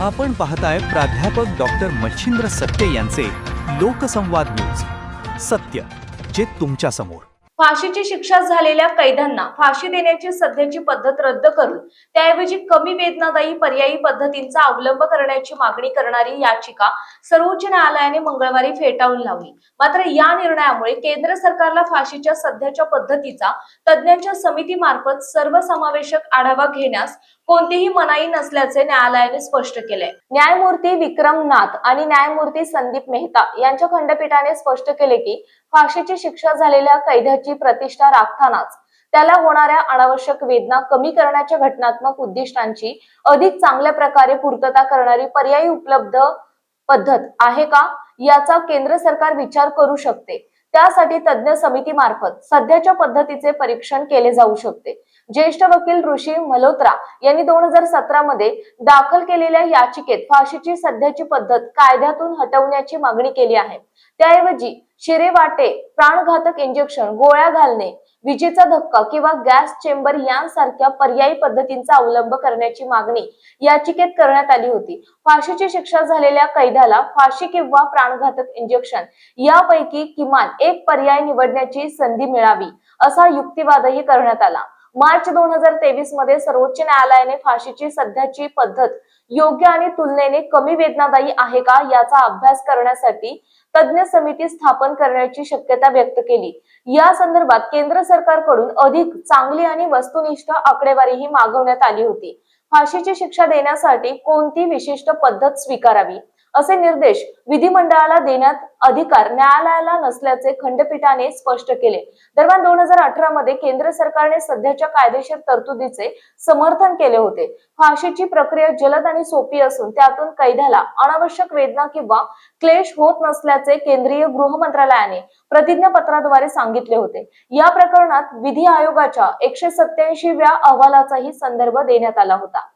आपण पाहताय प्राध्यापक डॉक्टर मच्छिंद्र सत्य यांचे लोकसंवाद न्यूज. सत्य जे तुमच्या समोर. फाशीची शिक्षा झालेल्या कैद्यांना फाशी देण्याची सध्याची पद्धत रद्द करून त्याऐवजी कमी वेदनादायी पर्यायी पद्धतींचा अवलंब करण्याची मागणी करणारी याचिका सर्वोच्च न्यायालयाने मंगळवारी फेटाळून लावली. मात्र या निर्णयामुळे केंद्र सरकारला फाशीच्या सध्याच्या पद्धतीचा तज्ज्ञांच्या समितीमार्फत सर्वसमावेशक आढावा घेण्यास कोणतीही मनाई नसल्याचे न्यायालयाने स्पष्ट केले. न्यायमूर्ती विक्रम नाथ आणि न्यायमूर्ती संदीप मेहता यांच्या खंडपीठाने स्पष्ट केले की फाशीची शिक्षा झालेल्या कैद्याची प्रतिष्ठा राखतानाच त्याला होणाऱ्या अनावश्यक वेदना कमी करण्याच्या घटनात्मक उद्दिष्टांची अधिक चांगल्या प्रकारे पूर्तता करणारी पर्यायी उपलब्ध पद्धत आहे का याचा केंद्र सरकार विचार करू शकते. त्यासाठी तज्ञ समितीमार्फत सध्याच्या पद्धतीचे परीक्षण केले जाऊ शकते. ज्येष्ठ वकील ऋषी मल्होत्रा यांनी 2017 मध्ये दाखल केलेल्या याचिकेत फाशीची सध्याची पद्धत कायद्यातून हटवण्याची मागणी केली आहे. त्याऐवजी शिरेवाटे, प्राणघातक इंजेक्शन, गोळ्या घालणे, विजेचा धक्का किंवा गॅस चेंबर यांसारख्या पर्यायी पद्धतींचा अवलंब करण्याची मागणी याचिकेत करण्यात आली होती. फाशीची शिक्षा झालेल्या कैद्याला फाशी किंवा प्राणघातक इंजेक्शन यापैकी किमान एक पर्याय निवडण्याची संधी मिळावी असा युक्तिवादही करण्यात आला. मार्च 2023 मध्ये सर्वोच्च न्यायालयाने फाशीची सध्याची पद्धत योग्य आणि तुलनेने कमी वेदनादायी आहे का याचा अभ्यास करण्यासाठी तज्ञ समिती स्थापन करण्याची शक्यता व्यक्त केली. या संदर्भात केंद्र सरकारकडून अधिक चांगली आणि वस्तुनिष्ठ आकडेवारीही मागवण्यात आली होती. फाशीची शिक्षा देण्यासाठी कोणती विशिष्ट पद्धत स्वीकारावी असे निर्देश विधिमंडळाला देण्यात अधिकार न्यायालयाला नसल्याचे खंडपीठाने स्पष्ट केले. दरम्यान 2018 मध्ये केंद्र सरकारने सध्याच्या कायदेशीर तरतुदीचे समर्थन केले होते. फाशीची प्रक्रिया जलद आणि सोपी असून त्यातून कैद्याला अनावश्यक वेदना किंवा क्लेश होत नसल्याचे केंद्रीय गृह मंत्रालयाने प्रतिज्ञापत्राद्वारे सांगितले होते. या प्रकरणात विधी आयोगाच्या 187व्या अहवालाचाही संदर्भ देण्यात आला होता.